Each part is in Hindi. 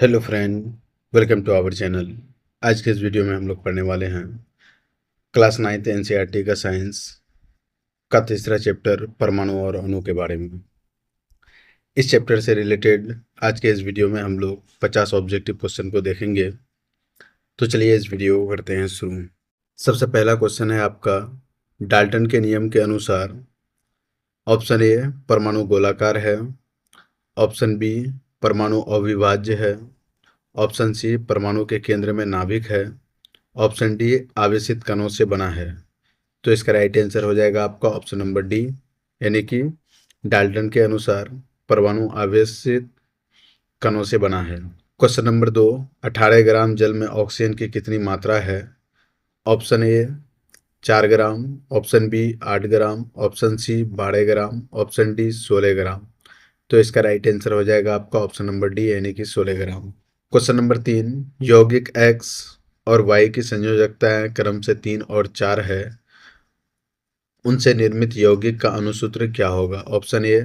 Hello friend, welcome to our channel. आज के इस वीडियो में हम लोग पढ़ने वाले हैं क्लास 9th एनसीईआरटी का साइंस का तीसरा चैप्टर परमाणु और अणु के बारे में। इस चैप्टर से रिलेटेड आज के इस वीडियो में हम लोग 50 ऑब्जेक्टिव क्वेश्चन को देखेंगे। तो चलिए इस वीडियो को करते हैं शुरू। सबसे पहला क्वेश्चन है आपका, डाल्टन के नियम के अनुसार ऑप्शन ए परमाणु गोलाकार है, ऑप्शन बी परमाणु अविभाज्य है, ऑप्शन सी परमाणु के केंद्र में नाभिक है, ऑप्शन डी आवेशित कणों से बना है। तो इसका राइट आंसर हो जाएगा आपका ऑप्शन नंबर डी, यानी कि डाल्टन के अनुसार परमाणु आवेशित कणों से बना है। क्वेश्चन नंबर 2, 18 ग्राम जल में ऑक्सीजन की कितनी मात्रा है? Option A 4 gram, option B 8 gram, option C 12 gram, option D 16 gram. तो इसका राइट आंसर हो जाएगा आपका ऑप्शन नंबर डी, यानी कि 16 ग्राम। क्वेश्चन नंबर 3, यौगिक एक्स और वाई की संयोजकता क्रम से 3 और 4 है, उनसे निर्मित यौगिक का अणुसूत्र क्या होगा? Option A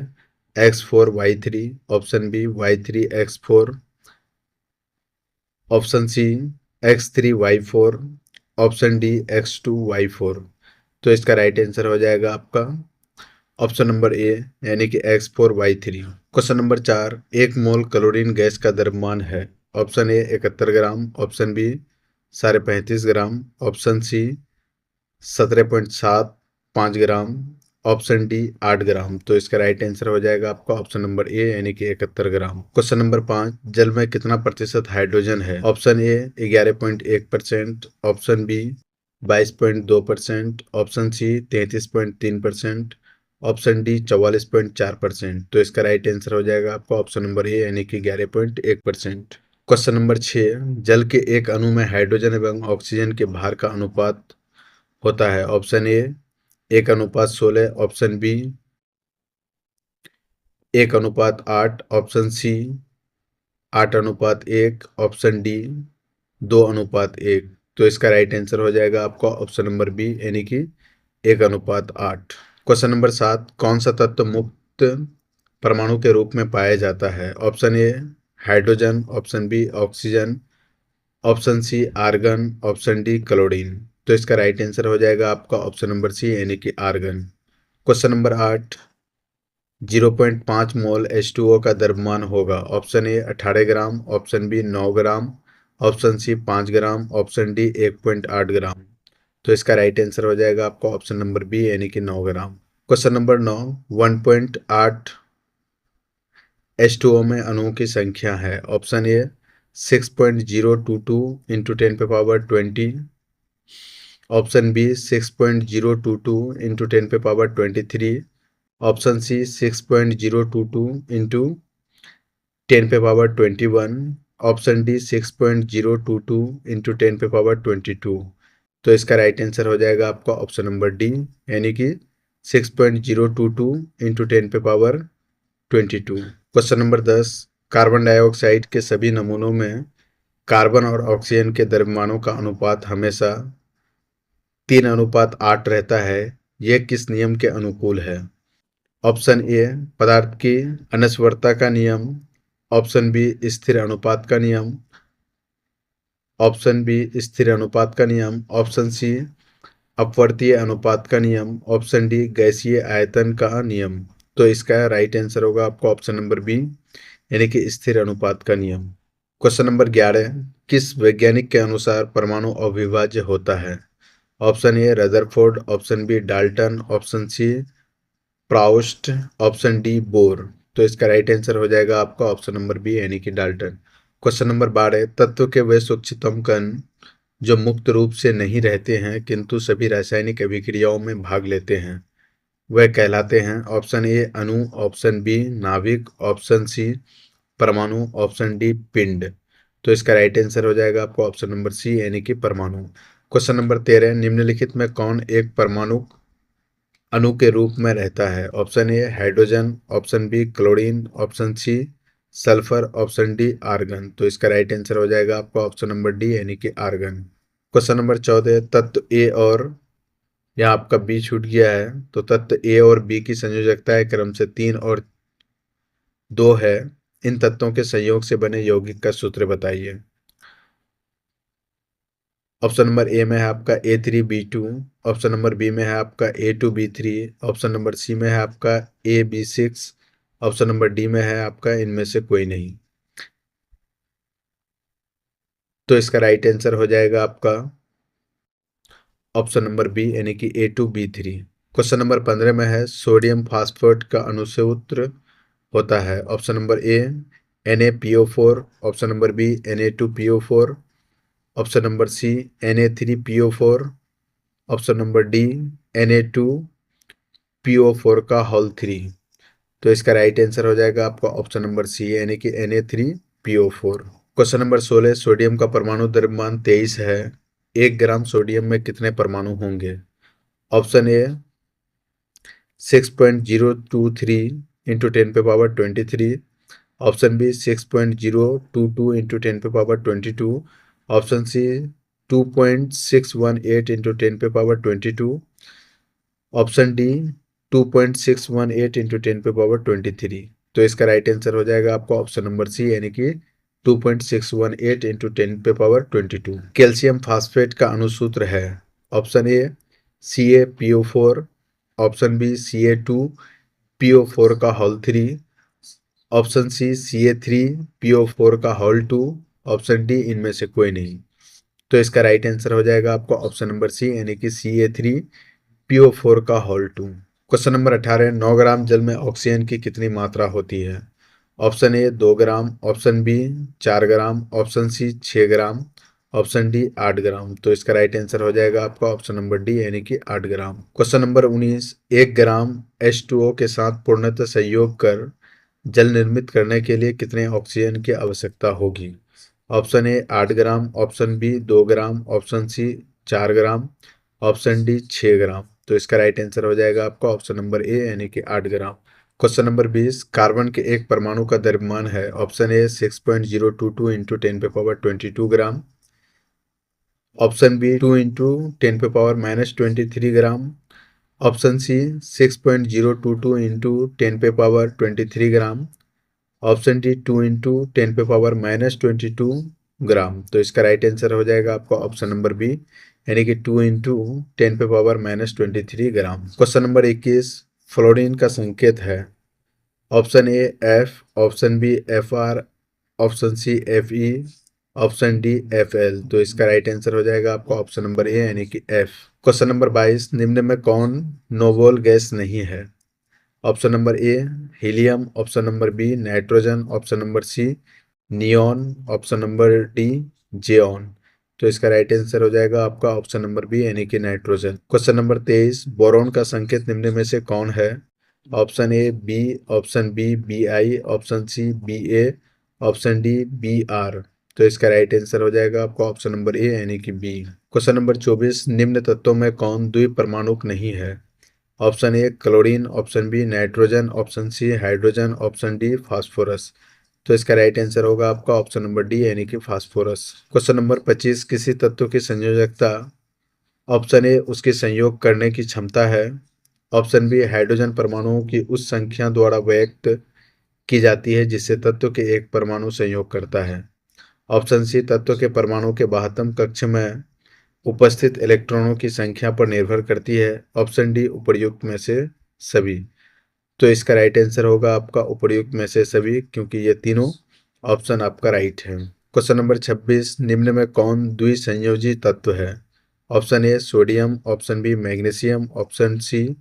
X4Y3, option B Y3X4, option C X3Y4, option D X2Y4। तो इसका राइट आंसर हो जाएगा आपका ऑप्शन नंबर ए, यानी कि X4Y3। Question number 4, 1 mole chlorine gas का द्रव्यमान है। Option A 71 gram, option B 35.5 gram, option C 17.75 gram, option D 8 gram. तो इसका राइट आंसर हो जाएगा आपका ऑप्शन नंबर ए, यानी कि 71 ग्राम। क्वेश्चन नंबर 5, जल में कितना प्रतिशत हाइड्रोजन है? Option A 11.1%, option B 22.2%, option C 33.3%, option D 44.4%। तो इसका राइट आंसर हो जाएगा आपका ऑप्शन नंबर ए, यानी कि 11.1%। क्वेश्चन नंबर 6, जल के एक अणु में हाइड्रोजन एवं ऑक्सीजन के भार का अनुपात होता है। Option A 1:16, option B 1:8, option C 8:1, option D 2:1। तो इसका राइट आंसर हो जाएगा आपका ऑप्शन नंबर बी, यानी कि 1:8। क्वेश्चन नंबर 7, कौन सा तत्व मुक्त परमाणु के रूप में पाया जाता है? Option A hydrogen, option B oxygen, option C argon, option D chlorine. तो इसका राइट आंसर हो जाएगा आपका ऑप्शन नंबर सी, यानी कि आर्गन। क्वेश्चन नंबर 8, 0.5 मोल H2O का द्रव्यमान होगा। Option A 18 gram, option B 9 gram, option C 5 gram, option D 1.8 gram. तो इसका राइट आंसर हो जाएगा आपका ऑप्शन नंबर बी, यानी कि 9 ग्राम। क्वेश्चन नंबर 9, 1.8 H2O में अणुओं की संख्या है। Option A 6.022 into 10⁻20, option B 6.022 into 10⁻23, option C 6.022 into 10⁻21, option D 6.022 into 10⁻22। तो इसका राइट आंसर हो जाएगा आपका ऑप्शन नंबर डी, यानी कि 6.022 into 10⁻22। Question number 10, carbon dioxide के सभी नमूनों में कार्बन और ऑक्सीजन के द्रव्यमानों का अनुपात हमेशा 3:8 रहता है। यह किस नियम के अनुकूल है? ऑप्शन ए पदार्थ की अनस्वरता का नियम, ऑप्शन बी स्थिर अनुपात का नियम, ऑप्शन बी स्थिर अनुपात का नियम, ऑप्शन सी अपवर्तीय अनुपात का नियम, ऑप्शन डी गैसीय आयतन का नियम। तो इसका राइट आंसर होगा आपका ऑप्शन नंबर बी, यानी कि स्थिर अनुपात का नियम। क्वेश्चन नंबर 11, किस वैज्ञानिक के अनुसार परमाणु अविभाज्य होता है? Option A Rutherford, option B Dalton, option C Proust, option D Bohr. तो इसका राइट आंसर हो जाएगा आपका ऑप्शन नंबर बी, यानी कि डाल्टन। क्वेश्चन नंबर 12, तत्व के वे सूक्ष्मतम कण जो मुक्त रूप से नहीं रहते हैं किंतु सभी रासायनिक अभिक्रियाओं में भाग लेते हैं, वह कहलाते हैं? ऑप्शन ए अणु, ऑप्शन बी नाभिक, ऑप्शन सी परमाणु, ऑप्शन डी पिंड। तो इसका राइट आंसर हो जाएगा आपका ऑप्शन नंबर सी, यानी कि परमाणु। क्वेश्चन नंबर 13, निम्नलिखित में कौन एक परमाणु अणु के रूप में रहता है? Option A hydrogen, option B chlorine, option C sulphur, option D argon. तो इसका राइट आंसर हो जाएगा आपका ऑप्शन नंबर डी, यानी कि आर्गन। क्वेश्चन नंबर 14, तत्व ए और, यहाँ आपका बी छूट गया है, तो तत्व ए और बी की संयोजकता क्रम से 3 और 2 है, इन तत्वों के संयोग से बने यौगिक का सूत्र बताइए। ऑप्शन नंबर ए में है आपका A3B2, ऑप्शन नंबर बी में है आपका A2B3, ऑप्शन नंबर सी में है आपका AB6, ऑप्शन नंबर डी में है आपका इनमें से कोई नहीं। तो इसका राइट आंसर हो जाएगा आपका ऑप्शन नंबर बी यानी कि A2B3। क्वेश्चन नंबर 15 में है सोडियम फास्फेट का अनुसूत्र होता है। Option number A Na PO4, option number B Na2PO4, option number C Na3PO4, option number D Na2PO4 का होल 3। तो इसका राइट आंसर हो जाएगा आपका ऑप्शन नंबर सी यानी कि Na3PO4। क्वेश्चन नंबर 16 सोडियम का परमाणु द्रव्यमान 23 है। 1 ग्राम सोडियम में कितने परमाणु होंगे? Option A 6.023 into 10⁻23, option B 6.022 into 10⁻22, option C 2.618 into 10⁻22, option D 2.618 into 10⁻23। तो इसका राइट आंसर हो जाएगा आपका ऑप्शन नंबर सी यानी कि 2.618 इंटू 10⁻22। कैल्शियम फास्फेट का अनुसूत्र है। ऑप्शन ए CaPO4, ऑप्शन बी Ca2PO4 का होल 3, ऑप्शन सी Ca3PO4 का होल 2, ऑप्शन डी इनमें से कोई नहीं। तो इसका राइट आंसर हो जाएगा आपका ऑप्शन नंबर सी यानी कि Ca3PO4 का होल 2। क्वेश्चन नंबर 18 9 ग्राम जल में ऑक्सीजन की कितनी मात्रा होती है? Option A 2 gram, option B 4 gram, option C 6 gram, option D 8 gram. तो इसका राइट आंसर हो जाएगा आपका ऑप्शन नंबर डी यानी कि 8 ग्राम। क्वेश्चन नंबर 19 1 ग्राम H2O के साथ पूर्णतः संयोग कर जल निर्मित करने के लिए कितने ऑक्सीजन की आवश्यकता होगी? Option A 8 gram, option B 2 gram, option C 4 gram, option D 6 gram. तो इसका राइट आंसर हो जाएगा आपका ऑप्शन नंबर ए यानी कि 8 ग्राम। क्वेश्चन नंबर 20 कार्बन के एक परमाणु का द्रव्यमान है। Option A 6.022 into 10⁻22 gram, option B 2 into 10⁻−23 gram, option C 6.022 into 10⁻23 gram, option D 2 into 10⁻−22 gram. तो इसका राइट आंसर हो जाएगा आपका ऑप्शन नंबर बी यानी कि 2 into 10⁻−23 gram. Question number 21 fluorine का संकेत है। Option A F, option B Fr, option C Fe, option D Fl। तो इसका राइट आंसर हो जाएगा आपका ऑप्शन नंबर ए यानी कि F। क्वेश्चन नंबर 22 निम्न में कौन नोबल गैस नहीं है? Option number A helium, option number B nitrogen, option number C neon, option number D xenon. तो इसका राइट आंसर हो जाएगा आपका ऑप्शन नंबर बी यानी कि नाइट्रोजन। क्वेश्चन नंबर 23 बोरॉन का संकेत निम्न में से कौन है? Option A B, option B Bi, option C Ba, option D Br। तो इसका राइट आंसर हो जाएगा आपका ऑप्शन नंबर ए यानी कि बी। क्वेश्चन नंबर 24 निम्न तत्वों में कौन द्विपरमाणुक नहीं है? Option A chlorine, option B nitrogen, option C hydrogen, option D phosphorus. तो इसका राइट आंसर होगा आपका ऑप्शन नंबर डी यानी कि फास्फोरस। क्वेश्चन नंबर 25 किसी तत्व की संयोजकता। ऑप्शन ए उसके संयोग करने की क्षमता है, ऑप्शन बी हाइड्रोजन परमाणुओं की उस संख्या द्वारा व्यक्त की जाती है जिससे तत्व के एक परमाणु संयोग करता है, ऑप्शन सी तत्व के परमाणु के बाह्यतम कक्ष में उपस्थित इलेक्ट्रॉनों की संख्या पर निर्भर करती है, ऑप्शन डी उपर्युक्त में से सभी। तो इसका राइट आंसर होगा आपका उपर्युक्त में से सभी क्योंकि ये तीनों ऑप्शन आपका राइट है। क्वेश्चन नंबर 26 निम्न में कौन द्विसंयोजी तत्व है? Option A sodium, option B magnesium, option C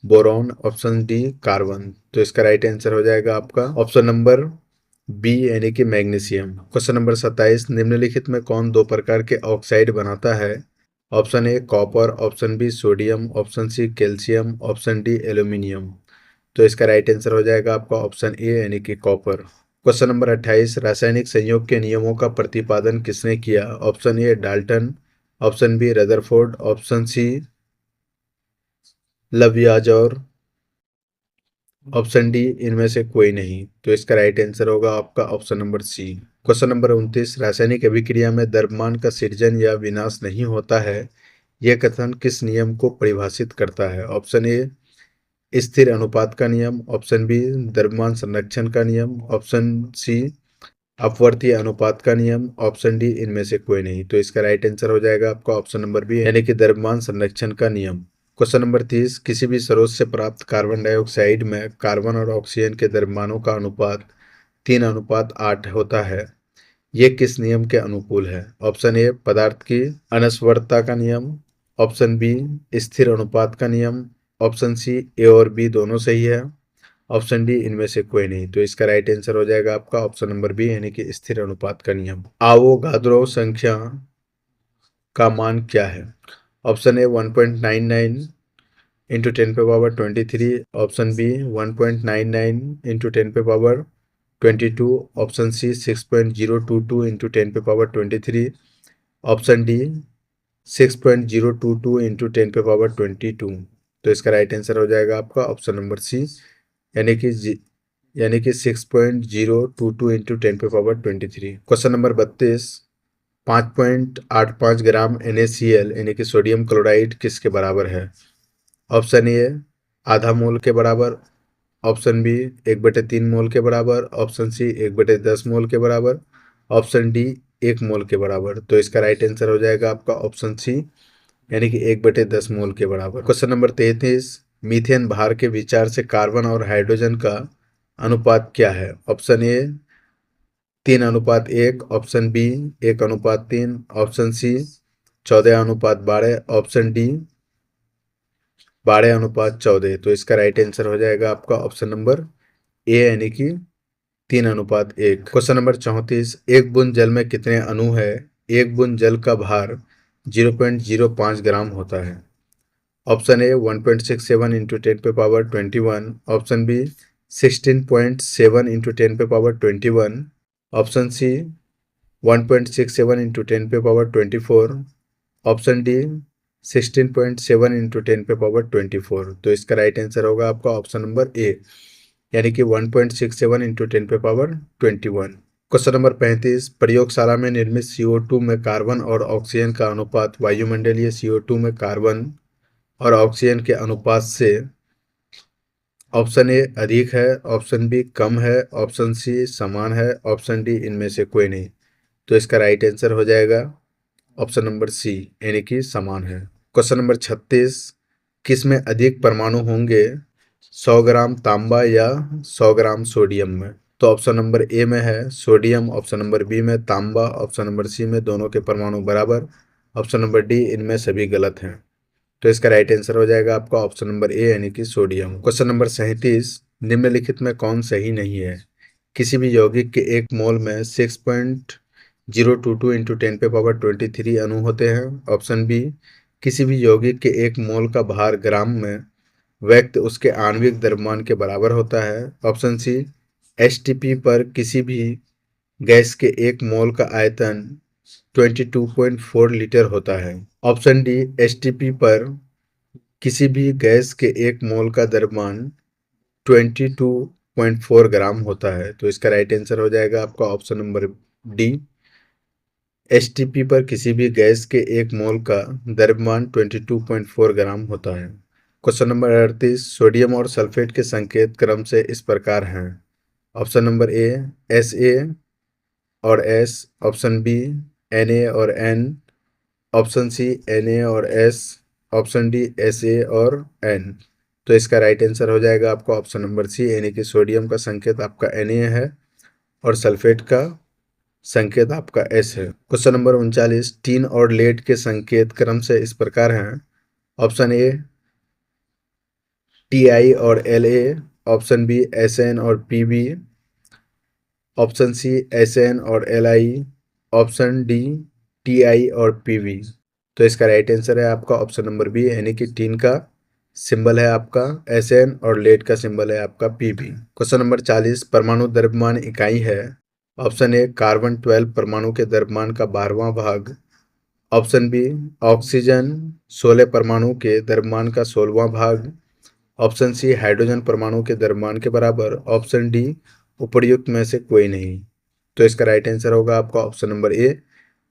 boron, option D carbon. तो इसका राइट आंसर हो जाएगा आपका ऑप्शन नंबर बी यानी कि मैग्नीशियम। क्वेश्चन नंबर 27 निम्नलिखित में कौन दो प्रकार के ऑक्साइड बनाता है? Option A copper, option B sodium, option C calcium, option D aluminium. तो इसका राइट आंसर हो जाएगा आपका ऑप्शन ए यानी कि कॉपर। क्वेश्चन नंबर 28 रासायनिक संयोग के नियमों का प्रतिपादन किसने किया? Option A Dalton, option B Rutherford, option C Lavoisier, option D इनमें से कोई नहीं। तो इसका राइट आंसर होगा आपका option number C. Question number 29 रासायनिक अभिक्रिया में द्रव्यमान का सृजन या विनाश नहीं होता है, यह कथन किस नियम को परिभाषित करता है? ऑप्शन ए स्थिर अनुपात का नियम, ऑप्शन बी द्रव्यमान संरक्षण का नियम, ऑप्शन सी अपवर्तीय अनुपात का नियम, ऑप्शन डी इनमें से कोई नहीं। तो इसका राइट आंसर हो जाएगा आपका ऑप्शन नंबर बी, यानी कि द्रव्यमान संरक्षण का नियम। क्वेश्चन नंबर 30, किसी भी स्रोत से प्राप्त कार्बन डाइऑक्साइड में कार्बन और ऑक्सीजन के द्रव्यमानों का अनुपात 3:8 होता है, ये किस नियम के अनुकूल है? ऑप्शन ए पदार्थ की अनस्वरता का नियम, ऑप्शन बी स्थिर अनुपात का नियम, ऑप्शन सी ए और बी दोनों सही है, ऑप्शन डी इनमें से कोई नहीं। तो इसका राइट आंसर हो जाएगा आपका ऑप्शन नंबर बी, यानी कि स्थिर अनुपात का नियम। आवोगाद्रो संख्या का मान क्या है? Option A 1.99 into 10⁻23, option B 1.99 into 10⁻22, option C 6.022 into 10⁻23, option D 6.022 into 10⁻22। तो इसका राइट आंसर हो जाएगा आपका ऑप्शन नंबर सी, यानी कि 6.022 इंटू 10⁻23। क्वेश्चन नंबर 32, 5.85 ग्राम NaCl यानी कि सोडियम क्लोराइड किसके बराबर है? ऑप्शन ए आधा मोल के बराबर, ऑप्शन बी 1/3 मोल के बराबर, ऑप्शन सी 1/10 मोल के बराबर, ऑप्शन डी 1 मोल के बराबर। तो इसका राइट आंसर हो जाएगा आपका ऑप्शन सी, यानी कि 1/10 मोल के बराबर। क्वेश्चन नंबर 33, मीथेन भार के विचार से कार्बन और हाइड्रोजन का अनुपात क्या है? Option A 3:1, option B 1:3, option C 14:12, option D 12:14। तो इसका राइट आंसर हो जाएगा आपका ऑप्शन नंबर ए, यानी कि 3:1। क्वेश्चन नंबर 34, एक बूंद जल में कितने अणु है? एक बूंद जल का भार 0.05 ग्राम होता है। Option A 1.67 into 10⁻21, option B 16.7 into 10⁻21, option C 1.67 into 10⁻24, option D 16.7 into 10⁻24। तो इसका राइट आंसर होगा आपका ऑप्शन नंबर ए, यानी कि 1.67 इंटू 10⁻21। क्वेश्चन नंबर 35, प्रयोगशाला में निर्मित CO2 में कार्बन और ऑक्सीजन का अनुपात वायुमंडलीय CO2 में कार्बन और ऑक्सीजन के अनुपात से ऑप्शन ए अधिक है, ऑप्शन बी कम है, ऑप्शन सी समान है, ऑप्शन डी इनमें से कोई नहीं। तो इसका राइट आंसर हो जाएगा ऑप्शन नंबर सी, यानी कि समान है। क्वेश्चन नंबर 36, किस में अधिक परमाणु होंगे, 100 ग्राम तांबा या 100 ग्राम सोडियम में? तो ऑप्शन नंबर ए में है सोडियम, ऑप्शन नंबर बी में तांबा, ऑप्शन नंबर सी में दोनों के परमाणु बराबर, ऑप्शन नंबर डी इनमें सभी गलत हैं। तो इसका राइट आंसर हो जाएगा आपका ऑप्शन नंबर ए, यानी कि सोडियम। क्वेश्चन नंबर 37, निम्नलिखित में कौन सही नहीं है? किसी भी यौगिक के 1 मोल में 6.022 इंटू 10⁻23 अणु होते हैं। ऑप्शन बी, किसी भी यौगिक के 1 मोल का भार ग्राम में व्यक्त उसके आणविक द्रव्यमान के बराबर होता है। ऑप्शन सी, एसटीपी पर किसी भी गैस के 1 मोल का आयतन 22.4 लीटर होता है। ऑप्शन डी, एसटीपी पर किसी भी गैस के 1 मोल का द्रव्यमान 22.4 ग्राम होता है। तो इसका राइट आंसर हो जाएगा आपका ऑप्शन नंबर डी, एसटीपी पर किसी भी गैस के 1 मोल का द्रव्यमान 22.4 ग्राम होता है। क्वेश्चन नंबर 38, सोडियम और सल्फेट के संकेत क्रम से इस प्रकार हैं। ऑप्शन नंबर ए SA और S, ऑप्शन बी Na और N, ऑप्शन सी Na और S, ऑप्शन डी SA और N। तो इसका राइट आंसर हो जाएगा आपका ऑप्शन नंबर सी, यानी कि सोडियम का संकेत आपका Na है और सल्फेट का संकेत आपका S है। क्वेश्चन नंबर 39, टीन और लेड के संकेत क्रम से इस प्रकार हैं। ऑप्शन ए Ti और La, ऑप्शन बी Sn और Pb, ऑप्शन सी Sn और Li, ऑप्शन डी Ti और Pb। तो इसका राइट आंसर है आपका ऑप्शन नंबर बी, यानी कि टीन का सिंबल है आपका Sn और लेड का सिंबल है आपका Pb। क्वेश्चन नंबर 40, परमाणु द्रव्यमान इकाई है। ऑप्शन ए कार्बन 12 परमाणु के द्रव्यमान का 12वां भाग, ऑप्शन बी ऑक्सीजन 16 परमाणु के द्रव्यमान का 16वां भाग, ऑप्शन सी हाइड्रोजन परमाणु के द्रव्यमान के बराबर, ऑप्शन डी उपर्युक्त में से कोई नहीं। तो इसका राइट आंसर होगा आपका ऑप्शन नंबर ए,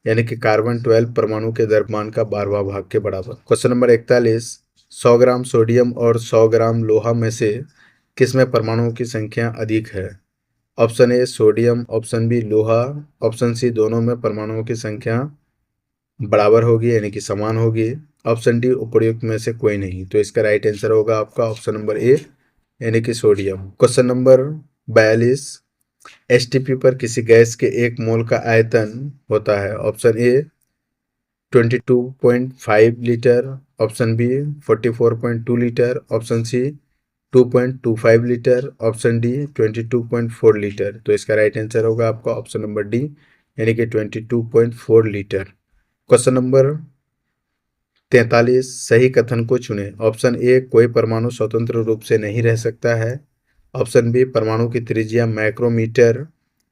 यानी कि कार्बन 12 परमाणु के द्रव्यमान का 12वां भाग के बराबर। क्वेश्चन नंबर 41, 100 ग्राम सोडियम और 100 ग्राम लोहा में से किसमें परमाणुओं की संख्या अधिक है? Option A sodium, option B लोहा, ऑप्शन सी दोनों में परमाणुओं की संख्या बराबर होगी यानी कि समान होगी, ऑप्शन डी उपर्युक्त में से कोई नहीं। तो इसका राइट आंसर होगा आपका ऑप्शन नंबर ए यानी कि सोडियम। क्वेश्चन नंबर 42, एसटीपी पर किसी गैस के 1 मोल का आयतन होता है? Option A 22.5 litre, option B 44.2 litre, option C 2.25 litre, option D 22.4 litre. तो इसका राइट आंसर होगा आपका ऑप्शन नंबर डी यानी कि 22.4 लीटर। क्वेश्चन नंबर 43, सही कथन को चुने। ऑप्शन ए कोई परमाणु स्वतंत्र रूप से नहीं रह सकता है, ऑप्शन बी परमाणु की त्रिज्या माइक्रोमीटर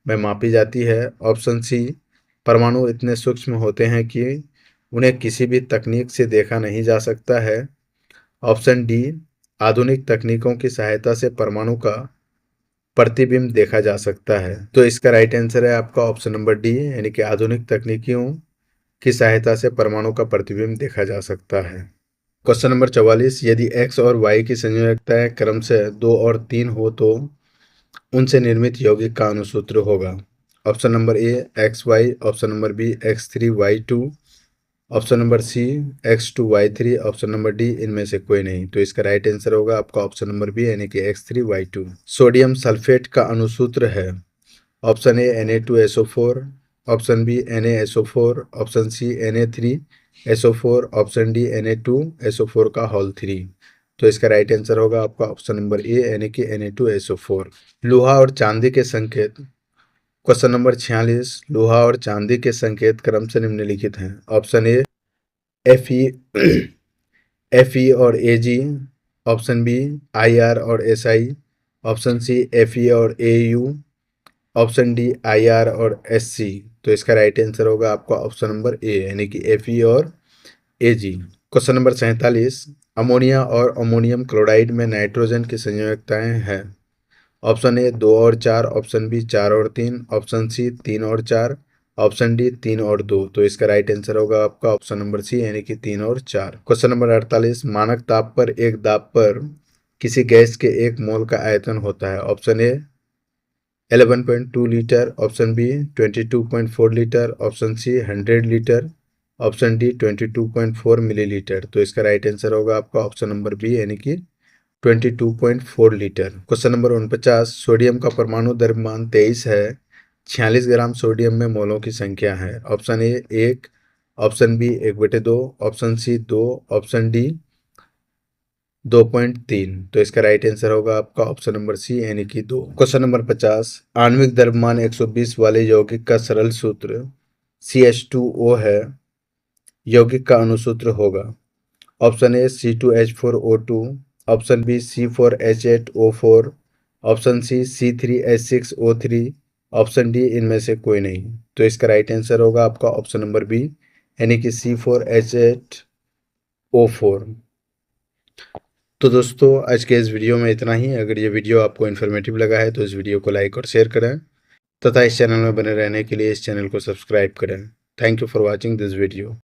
में मापी जाती है, ऑप्शन सी परमाणु इतने सूक्ष्म होते हैं कि उन्हें किसी भी तकनीक से देखा नहीं जा सकता है, ऑप्शन डी आधुनिक तकनीकों की सहायता से परमाणु का प्रतिबिंब देखा जा सकता है। तो इसका राइट आंसर है आपका ऑप्शन नंबर डी यानी कि आधुनिक तकनीकियों की सहायता से परमाणु का प्रतिबिंब देखा जा सकता है। क्वेश्चन नंबर 44, यदि x और y की संयोजकताएं क्रम से 2 और 3 हो तो उनसे निर्मित यौगिक का अणुसूत्र होगा? Option number A XY, option number B X3Y2, option number C X2Y3, option number D इनमें से कोई नहीं। तो इसका राइट आंसर होगा आपका ऑप्शन नंबर बी यानी कि X3Y2। सोडियम सल्फेट का अणुसूत्र है? Option A Na2SO4, option B NaSO4, option C Na3SO4, option D Na2SO4 का होल 3। तो इसका राइट आंसर होगा आपका ऑप्शन नंबर ए यानी कि Na2SO4। लोहा और चांदी के संकेत। क्वेश्चन नंबर 46, लोहा और चांदी के संकेत क्रम से निम्नलिखित हैं। ऑप्शन ए Fe और Ag, ऑप्शन बी Ir और Si, ऑप्शन सी Fe और Au, ऑप्शन डी IR और SC। तो इसका राइट आंसर होगा आपका ऑप्शन नंबर ए यानी कि Fe और Ag। क्वेश्चन नंबर 47, अमोनिया और अमोनियम क्लोराइड में नाइट्रोजन की संयोजकताएं हैं? ऑप्शन ए 2 और 4, ऑप्शन बी 4 और 3, ऑप्शन सी 3 और 4, ऑप्शन डी 3 और 2। तो इसका राइट आंसर होगा आपका ऑप्शन नंबर सी यानी कि 3 और 4। क्वेश्चन नंबर 48, मानक ताप पर एक दाब पर किसी गैस के 1 मोल का आयतन होता है? Option A 11.2 litre, option B 22.4 litre, option C 100 litre, option D 22.4 millilitre. तो इसका राइट आंसर होगा आपका ऑप्शन नंबर बी यानी कि 22.4 लीटर। क्वेश्चन नंबर 49, सोडियम का परमाणु द्रव्यमान 23 है, 46 ग्राम सोडियम में मोलों की संख्या है? Option A 1, option B 1/2, option C 2, option D 2.3। तो इसका राइट आंसर होगा आपका ऑप्शन नंबर सी यानी कि 2। क्वेश्चन नंबर 50, आणविक द्रव्यमान 120 वाले यौगिक का सरल सूत्र CH2O है, यौगिक का अणुसूत्र होगा? Option A C2H4O2, option B C4H8O4, option C C3H6O3, option D इनमें से कोई नहीं। तो इसका राइट आंसर होगा आपका ऑप्शन नंबर बी यानी कि C4H8O4। तो दोस्तों आज के इस वीडियो में इतना ही। अगर ये वीडियो आपको इन्फॉर्मेटिव लगा है तो इस वीडियो को लाइक और शेयर करें तथा इस चैनल में बने रहने के लिए इस चैनल को सब्सक्राइब करें। Thank you for watching this video.